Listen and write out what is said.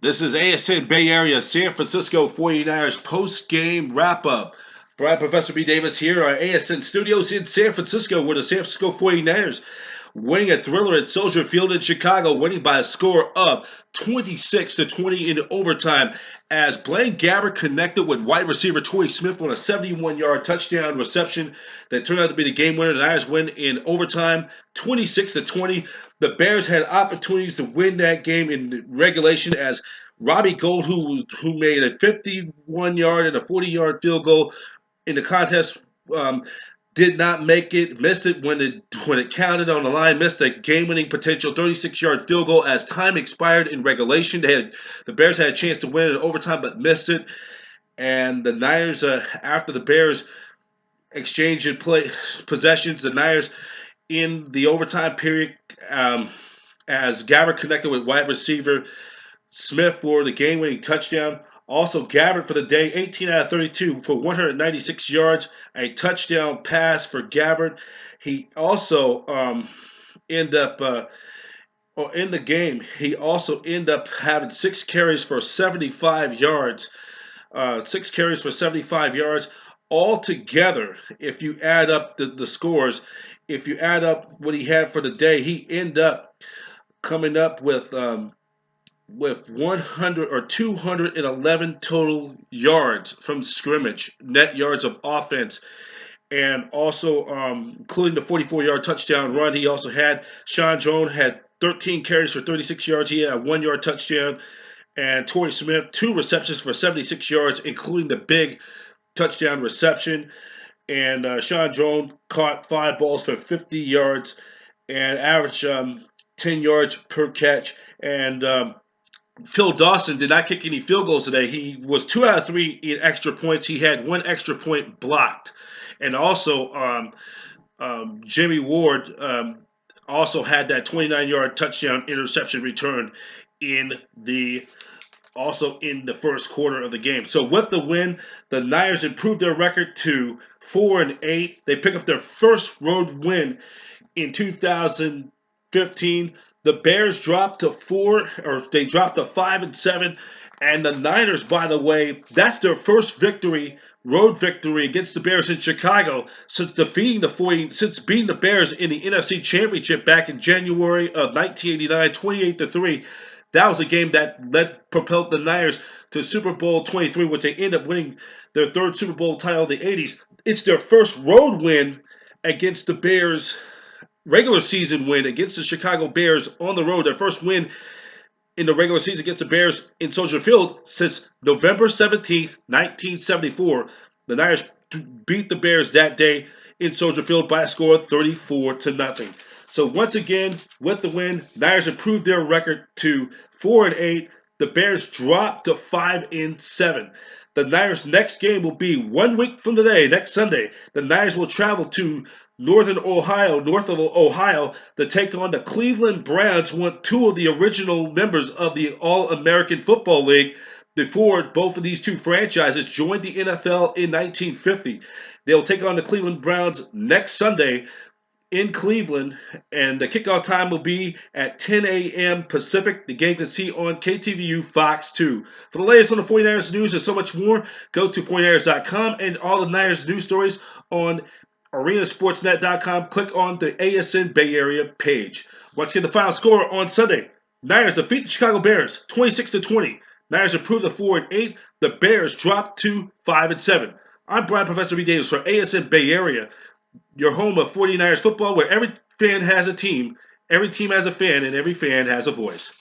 This is ASN Bay Area San Francisco 49ers post-game wrap-up. Brad Professor B. Davis here at ASN Studios in San Francisco, where the San Francisco 49ers winning a thriller at Soldier Field in Chicago, winning by a score of 26-20 in overtime as Blaine Gabbert connected with wide receiver Torrey Smith on a 71-yard touchdown reception that turned out to be the game winner. The Niners win in overtime, 26-20. The Bears had opportunities to win that game in regulation as Robbie Gould, who made a 51-yard and a 40-yard field goal in the contest, um, did not make it, missed it when it counted on the line, missed a game-winning potential 36-yard field goal as time expired in regulation. The Bears had a chance to win it in overtime but missed it. And the Niners, after the Bears exchanged possessions, the Niners in the overtime period, as Gabbert connected with wide receiver Smith for the game-winning touchdown. Also, Gabbert for the day, 18 out of 32 for 196 yards, a touchdown pass for Gabbert. He also ended up, in the game, he also ended up having 6 carries for 75 yards. 6 carries for 75 yards. Altogether, if you add up the scores, if you add up what he had for the day, he ended up coming up with 100 or 211 total yards from scrimmage, net yards of offense, and also including the 44-yard touchdown run. He also had Sean Jones had 13 carries for 36 yards. He had a 1-yard touchdown, and Torrey Smith 2 receptions for 76 yards, including the big touchdown reception. And Sean Jones caught 5 balls for 50 yards and averaged 10 yards per catch. And Phil Dawson did not kick any field goals today. He was 2 out of 3 in extra points. He had 1 extra point blocked. And also, Jimmy Ward also had that 29-yard touchdown interception return in the first quarter of the game. So with the win, the Niners improved their record to 4-8. They pick up their first road win in 2015. The Bears dropped to 5-7, and the Niners, by the way, that's their first road victory against the Bears in Chicago since beating the Bears in the NFC Championship back in January of 1989, 28-3. That was a game that propelled the Niners to Super Bowl 23, which they ended up winning their third Super Bowl title in the 80s. It's their first road win against the Bears, regular season win against the Chicago Bears on the road. Their first win in the regular season against the Bears in Soldier Field since November 17th, 1974. The Niners beat the Bears that day in Soldier Field by a score of 34-0. So once again, with the win, Niners improved their record to 4-8. The Bears dropped to 5-7. The Niners' next game will be 1 week from today, next Sunday. The Niners will travel to north of Ohio, to take on the Cleveland Browns, 2 of the original members of the All-American Football League before both of these 2 franchises joined the NFL in 1950. They'll take on the Cleveland Browns next Sunday in Cleveland, and the kickoff time will be at 10 a.m. Pacific. The game can see on KTVU Fox 2. For the latest on the 49ers news and so much more, go to 49ers.com and all the Niners news stories on arenasportsnet.com. Click on the ASN Bay Area page. Once again, the final score on Sunday: Niners defeat the Chicago Bears 26-20. Niners improve to 4-8. The Bears drop to 5-7. I'm Brian Professor B. Davis for ASN Bay Area, your home of 49ers football, where every fan has a team, every team has a fan, and every fan has a voice.